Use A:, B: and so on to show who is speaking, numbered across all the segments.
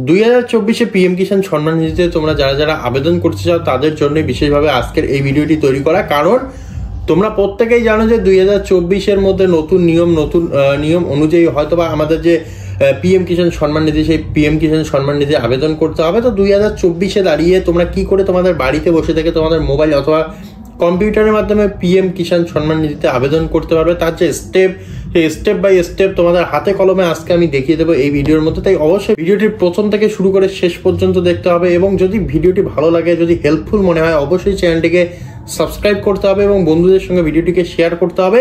A: 2024-এ PM Kisan Samman নিধিতে তোমরা যারা যারা আবেদন করতে চাও তাদের জন্য বিশেষভাবে আজকের এই ভিডিওটি তৈরি করা। কারণ তোমরা প্রত্যেকেই জানো যে 2024-এর মধ্যে নতুন নিয়ম অনুযায়ী হয়তোবা আমাদের যে পিএম কিষাণ সম্মান নিধি, সেই পিএম কিষাণ সম্মান নিধি আবেদন করতে হবে। তো 2024-এ দাঁড়িয়ে তোমরা কি করে তোমাদের বাড়িতে বসে থেকে তোমাদের মোবাইল অথবা কম্পিউটারের মাধ্যমে পিএম কিষাণ সম্মান নিধিতে আবেদন করতে পারবে, তার যে স্টেপ বাই স্টেপ তোমাদের হাতে কলমে আজকে আমি দেখিয়ে দেবো এই ভিডিওর মধ্যে। তাই অবশ্যই ভিডিওটির প্রথম থেকে শুরু করে শেষ পর্যন্ত দেখতে হবে এবং যদি ভিডিওটি ভালো লাগে, যদি হেল্পফুল মনে হয়, অবশ্যই চ্যানেলটিকে সাবস্ক্রাইব করতে হবে এবং বন্ধুদের সঙ্গে ভিডিওটিকে শেয়ার করতে হবে।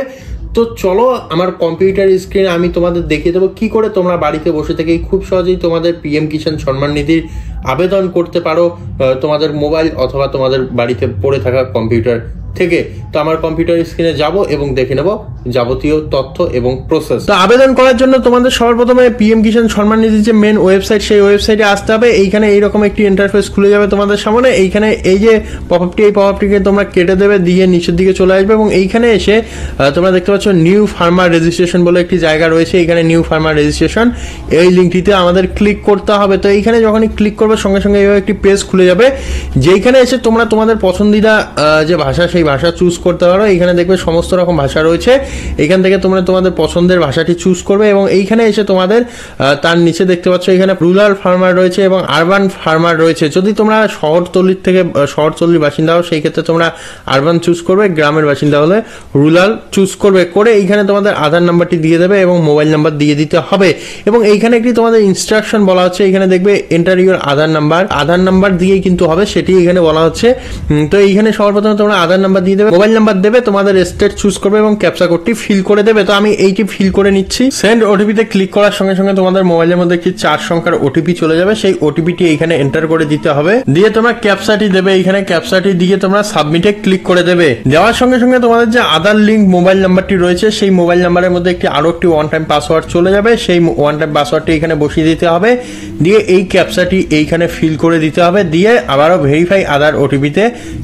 A: তো চলো আমার কম্পিউটার স্ক্রিনে আমি তোমাদের দেখিয়ে দেবো কি করে তোমরা বাড়িতে বসে থেকেই খুব সহজেই তোমাদের পিএম কিষাণ সম্মান নিধির আবেদন করতে পারো তোমাদের মোবাইল অথবা তোমাদের বাড়িতে পড়ে থাকা কম্পিউটার থেকে। তো আমার কম্পিউটার স্ক্রিনে যাব এবং দেখে নেব যাবতীয় তথ্য এবং প্রসেস। তো আবেদন করার জন্য তোমাদের সবার প্রথমে পিএম কিষাণ সম্মান নিধির যে মেন ওয়েবসাইট, সেই ওয়েবসাইটে আসতে হবে। এইখানে এইরকম একটি ইন্টারফেস খুলে যাবে তোমাদের সামনে। এইখানে এই যে পপআপটি, এই পপআপটিকে তোমরা কেটে দেবে, দিয়ে নিচের দিকে চলে আসবে এবং এইখানে এসে তোমরা দেখতে পাচ্ছ নিউ ফার্মার রেজিস্ট্রেশন বলে একটি জায়গা রয়েছে। এইখানে নিউ ফার্মার রেজিস্ট্রেশন, এই লিঙ্কটিতে আমাদের ক্লিক করতে হবে। তো এইখানে যখনই ক্লিক করবে সঙ্গে সঙ্গে এইভাবে একটি পেজ খুলে যাবে, যেইখানে এসে তোমরা তোমাদের পছন্দিদা যে ভাষা, সেই ভাষা চুজ করতে পারো। এইখানে দেখবে সমস্ত রকম ভাষা রয়েছে, এইখান থেকে তোমরা তোমাদের পছন্দের ভাষাটি চুজ করবে এবং এইখানে এসে তোমাদের তার নিচে দেখতে পাচ্ছ এখানে রুরাল ফার্মার রয়েছে এবং আরবান ফার্মার রয়েছে। যদি তোমরা শহরতলির বাসিন্দা হও সেই ক্ষেত্রে তোমরা আরবান চুজ করবে, গ্রামের বাসিন্দা হলে রুরাল চুজ করবে। করে এইখানে তোমাদের আধার নাম্বারটি দিয়ে দেবে এবং মোবাইল নাম্বার দিয়ে দিতে হবে এবং এইখানে একটি তোমাদের ইনস্ট্রাকশন বলা হচ্ছে। এখানে দেখবে এন্টার ইউর আধার নাম্বার দিয়েই কিন্তু হবে, সেটি এখানে বলা হচ্ছে। তো এইখানে সবার প্রথমে তোমরা আধার নাম্বার দিয়ে দেবে, মোবাইল নাম্বার দেবে, তোমাদের স্টেট চুজ করবে এবং ক্যাপচা কোডটি ফিল করে দেবে। তো আমি এইটি ফিল করে নিচ্ছি। সেন্ড ওটিপিতে ক্লিক করার সঙ্গে সঙ্গে তোমাদের মোবাইলের মধ্যে একটি 4 সংখ্যার ওটিপি চলে যাবে, সেই ওটিপিটি এইখানে এন্টার করে দিতে হবে। দিয়ে তোমরা ক্যাপচাটি দেবে, এইখানে ক্যাপচাটি দিয়ে তোমরা সাবমিটে ক্লিক করে দেবে। দেওয়ার সঙ্গে সঙ্গে তোমাদের যে আধার লিঙ্ক মোবাইল নাম্বারটি রয়েছে, সেই মোবাইল নাম্বারের মধ্যে আরো একটি ওয়ান টাইম পাসওয়ার্ড চলে যাবে, সেই ওয়ান টাইম পাসওয়ার্ডটি এখানে বসিয়ে দিতে হবে। দিয়ে এই ক্যাপচাটি এইখানে ফিল করে দিতে হবে, দিয়ে আবারও ভেরিফাই আধার ওটিপিতে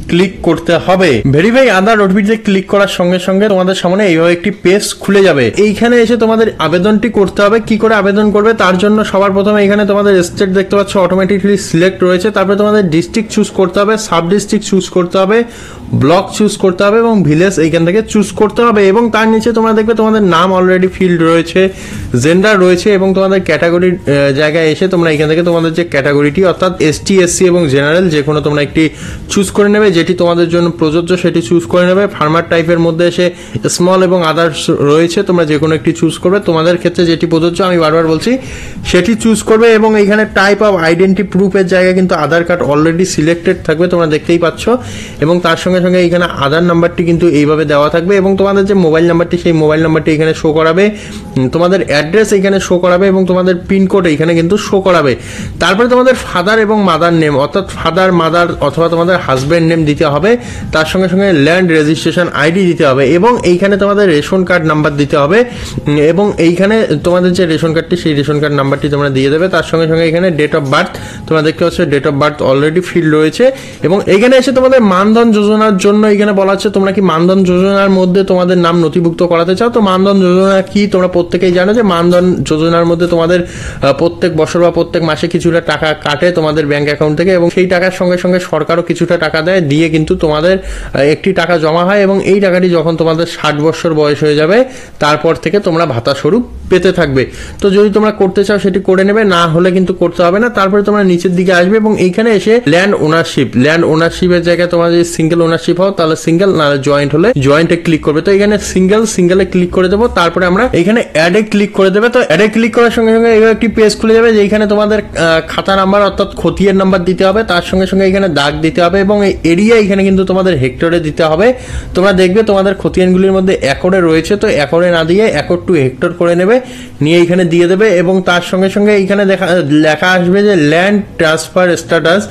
A: ক্লিক করতে হবে। ভেরিফাই আধার ওটিপিতে ক্লিক করার সঙ্গে সঙ্গে তোমাদের সামনে এইভাবে একটি পেজ খুলে যাবে। এইখানে এসে তোমাদের আবেদনটি করতে হবে। কি করে আবেদন করবে তার জন্য সবার প্রথমে এখানে তোমাদের স্টেট দেখতে পাচ্ছ অটোমেটিকলি সিলেক্ট রয়েছে, তারপরে তোমাদের ডিস্ট্রিক্ট চুজ করতে হবে, সাব ডিস্ট্রিক্ট চুজ করতে হবে, ব্লক চুজ করতে হবে এবং ভিলেজ এইখান থেকে চুজ করতে হবে এবং তার নিচে তোমরা দেখবে তোমাদের নাম অলরেডি ফিল্ড রয়েছে, জেন্ডার রয়েছে এবং তোমাদের ক্যাটাগরির জায়গায় এসে তোমরা এখান থেকে তোমাদের যে ক্যাটাগরিটি অর্থাৎ এসটি, এসসি এবং জেনারেল যে কোনো তোমরা একটি চুজ করে নেবে, যেটি তোমাদের জন্য প্রযোজ্য সেটি চুজ করে নেবে। ফার্মার টাইপের মধ্যে এসে স্মল এবং আদার্স রয়েছে, তোমরা যে কোনো একটি চুজ করবে, তোমাদের ক্ষেত্রে যেটি প্রযোজ্য আমি বারবার বলছি সেটি চুজ করবে এবং এইখানে টাইপ অফ আইডেন্টি প্রুফের জায়গায় কিন্তু আধার কার্ড অলরেডি সিলেক্টেড থাকবে, তোমরা দেখতেই পাচ্ছ এবং তার সঙ্গে সঙ্গে এইখানে আধার নাম্বারটি কিন্তু এইভাবে দেওয়া থাকবে এবং তোমাদের যে মোবাইল নাম্বারটি, সেই মোবাইল নাম্বারটি এখানে শো করাবে, তোমাদের অ্যাড্রেস এখানে শো করাবে এবং তোমাদের পিনকোড এখানে কিন্তু শো করাবে। তারপরে তোমাদের ফাদার এবং মাদার নেম অর্থাৎ ফাদার, মাদার অথবা তোমাদের হাজব্যান্ড নেম দিতে হবে, তার সঙ্গে সঙ্গে ল্যান্ড রেজিস্ট্রেশন আইডি দিতে হবে এবং এইখানে তোমাদের রেশন কার্ড নাম্বার দিতে হবে এবং এইখানে তোমাদের যে রেশন কার্ডটি, সেই রেশন কার্ড নাম্বারটি তোমরা দিয়ে দেবে। তার সঙ্গে সঙ্গে এখানে ডেট অফ বার্থ তোমরা দেখতে পাচ্ছ, date of birth already fill রয়েছে এবং এইখানে এসে তোমাদের মানধন যোজনার জন্য এখানে বলা হচ্ছে তোমরা কি মানধন যোজনার মধ্যে তোমাদের নাম নথিভুক্ত করাতে চাও। তো মানধন যোজনা কি তোমরা প্রত্যেকেই জানো যে মানধন যোজনার মধ্যে তোমাদের প্রত্যেক বছর বা প্রত্যেক মাসে কিছুটা টাকা কাটে তোমাদের ব্যাংক অ্যাকাউন্ট থেকে এবং সেই টাকার সঙ্গে সঙ্গে সরকারও কিছুটা টাকা দেয়, দিয়ে কিন্তু তোমাদের একটি টাকা জমা হয় এবং এই টাকাটি যখন তোমাদের 60 বছর বয়স হয়ে যাবে তারপর থেকে তোমরা ভাতা স্বরূপ পেতে থাকবে। তো যদি তোমরা করতে চাও সেটি করে নেবে, না হলে কিন্তু করতে হবে না। তারপরে তোমরা নিচের দিকে আসবে এবং এইখানে এসে ল্যান্ড ওনারশিপের জায়গায় তোমরা যদি সিঙ্গেল ওনারশিপ হও তাহলে সিঙ্গেল, না জয়েন্ট হলে জয়েন্টে ক্লিক করবে। তো এখানে সিঙ্গেলে ক্লিক করে দেবো, তারপরে আমরা এখানে অ্যাডে ক্লিক করে দেবে। তো অ্যাডে ক্লিক করার সঙ্গে সঙ্গে এইভাবে একটি পেজ খুলে যাবে, যেখানে তোমাদের খাতা নাম্বার অর্থাৎ খতিয়ান নাম্বার দিতে হবে, তার সঙ্গে সঙ্গে এখানে দাগ দিতে হবে এবং এই এরিয়া এখানে কিন্তু তোমাদের হেক্টরে দিতে হবে। তোমরা দেখবে তোমাদের খতিয়ানগুলির মধ্যে একরে রয়েছে, তো একরে না দিয়ে একর টু হেক্টর করে নেবে, নিয়ে এখানে দিয়ে দেবে এবং তার সঙ্গে সঙ্গে এইখানে লেখা আসবে যে ল্যান্ড ট্রান্সফার স্ট্যাটাস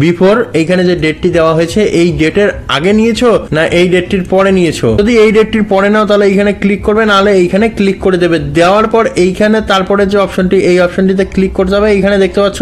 A: বিফোর এইখানে যে ডেটটি দেওয়া হয়েছে এই ডেটের আগে নিয়েছো না এই ডেটটির পরে নিয়েছো। যদি এই ডেটটির পরে নাও তাহলে এইখানে ক্লিক করবে, নাহলে এইখানে ক্লিক করে দেবে। দেওয়ার পর এইখানে তারপরে যে অপশনটি এই অপশনটিতে ক্লিক করতে হবে। এইখানে দেখতে পাচ্ছ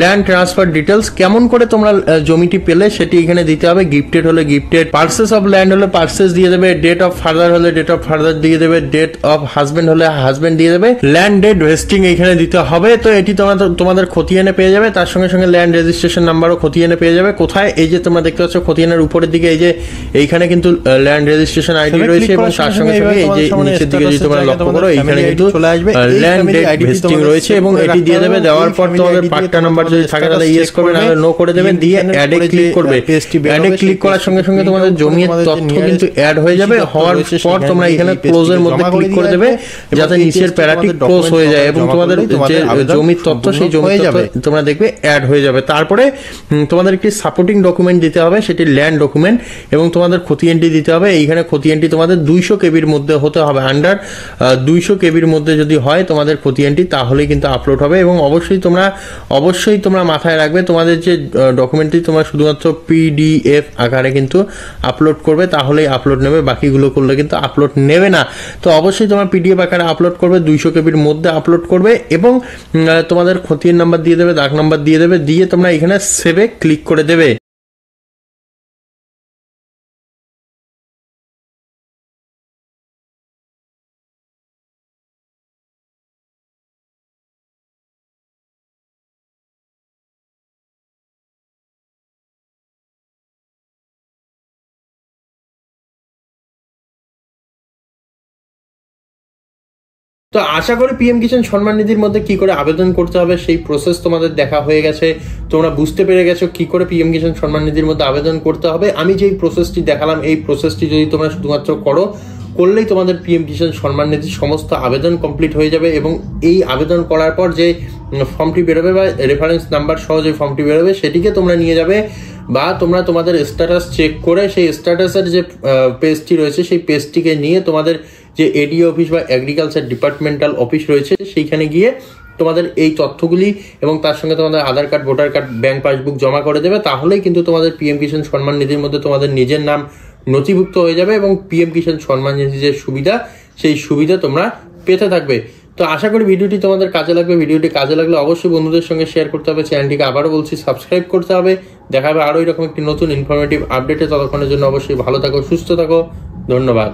A: ল্যান্ড ট্রান্সফার ডিটেলস, কেমন করে তোমরা জমিটি পেলে সেটি এখানে দিতে হবে। গিফটেড হলে গিফটেড, পার্সেস অফ ল্যান্ড হলে পার্সেস দিয়ে দেবে, ডেট অফ ফাদার হলে ডেট অফ ফাদার দিয়ে দেবে, ডেট অফ হাজবেন্ড হলে হাজবেন্ড দিয়ে দেবে, ল্যান্ড ডেট ভেস্টিং এইখানে দিতে হবে। তো এটি তোমাদের খতিয়ানে পেয়ে যাবে, তার সঙ্গে সঙ্গে ল্যান্ড রেজিস্ট্রেশন নাম্বারও খতিয়ানে পেয়ে যাবে। কোথায়? এই যে তোমরা দেখতে পাচ্ছ খতিয়ানের উপরের দিকে এই যে এইখানে কিন্তু ল্যান্ড রেজিস্ট্রেশন আইডি রয়েছে এবং তার সঙ্গে সঙ্গে এই যে নিচের দিকে যদি তোমরা লক্ষ্য করো এইখানে কিন্তু ল্যান্ড ডেট ভেস্টিং রয়েছে এবং এটি দিয়ে দেবে। দেওয়ার পর তোমাদের পাট্টা নাম্বার যদি থাকে তাহলে ইয়েস করবে, নাহলে নো করে দেবে, দিয়ে অ্যাডে ক্লিক করবে। অ্যাডে ক্লিক করার সঙ্গে সঙ্গে তোমাদের জমির তথ্য কিন্তু অ্যাড হয়ে যাবে। হওয়ার পর তোমরা এখানে ক্লোজের মধ্যে ক্লিক করে দেবে যাতে নিচের প্যারাটি ক্লোজ হয়ে যায় এবং তোমাদের যে জমির তথ্য সেই জমির তথ্য তোমরা দেখবে অ্যাড হয়ে যাবে। তারপরে তোমাদের একটি সাপোর্টিং ডকুমেন্ট দিতে হবে, সেটি ল্যান্ড ডকুমেন্ট, এবং তোমাদের খতিয়ানটি দিতে হবে। এইখানে খতিয়ানটি তোমাদের 200 কেবির মধ্যে হতে হবে। আন্ডার 200 কেবির মধ্যে যদি হয় তোমাদের খতিয়ানটি তাহলেই কিন্তু আপলোড হবে। এবং অবশ্যই তোমরা মাথায় রাখবে তোমাদের যে ডকুমেন্টটি তোমরা শুধুমাত্র PDF আকারে কিন্তু আপলোড করবে, তাহলেই আপলোড নেবে, বাকিগুলো করলে কিন্তু আপলোড নেবে না। তো অবশ্যই তোমরা PDF আকারে আপলোড করবে, 200 কেবির মধ্যে আপলোড করবে এবং তোমাদের খতিয়ান নাম্বার দিয়ে দেবে, দাগ নাম্বার দিয়ে দেবে, দিয়ে তোমরা এখানে সেভে ক্লিক করে দেবে। তো আশা করি PM কিষাণ সম্মান নিধির মধ্যে কি করে আবেদন করতে হবে সেই প্রসেস তোমাদের দেখা হয়ে গেছে, তোমরা বুঝতে পেরে গেছো কি করে PM কিষাণ সম্মান নিধির মধ্যে আবেদন করতে হবে। আমি যেই প্রসেসটি দেখালাম এই প্রসেসটি যদি তোমরা শুধুমাত্র করলেই তোমাদের PM কিষাণ সম্মান নিধির সমস্ত আবেদন কমপ্লিট হয়ে যাবে। এবং এই আবেদন করার পর যে ফর্মটি বেরোবে বা রেফারেন্স নাম্বার সহ যে ফর্মটি বেরোবে সেটিকে তোমরা নিয়ে যাবে, বা তোমরা তোমাদের স্ট্যাটাস চেক করে সেই স্ট্যাটাসের যে পেজটি রয়েছে সেই পেজটিকে নিয়ে তোমাদের যে ADO অফিস বা এগ্রিকালচার ডিপার্টমেন্টাল অফিস রয়েছে সেইখানে গিয়ে তোমাদের এই তথ্যগুলি এবং তার সঙ্গে তোমাদের Aadhaar card, voter card, bank passbook জমা করে দেবে। তাহলেই কিন্তু তোমাদের PM কিষাণ সম্মান নিধির মধ্যে তোমাদের নিজের নাম নথিভুক্ত হয়ে যাবে এবং PM কিষাণ সম্মান নিধির যে সুবিধা সেই সুবিধা তোমরা পেতে থাকবে। তো আশা করি ভিডিওটি তোমাদের কাজে লাগবে। ভিডিওটি কাজে লাগলে অবশ্যই বন্ধুদের সঙ্গে শেয়ার করতে হবে, চ্যানেলটিকে আবারও বলছি সাবস্ক্রাইব করতে হবে। দেখা হবে আরও এরকম একটি নতুন ইনফরমেটিভ আপডেটে। ততক্ষণের জন্য অবশ্যই ভালো থাকো, সুস্থ থাকো, ধন্যবাদ।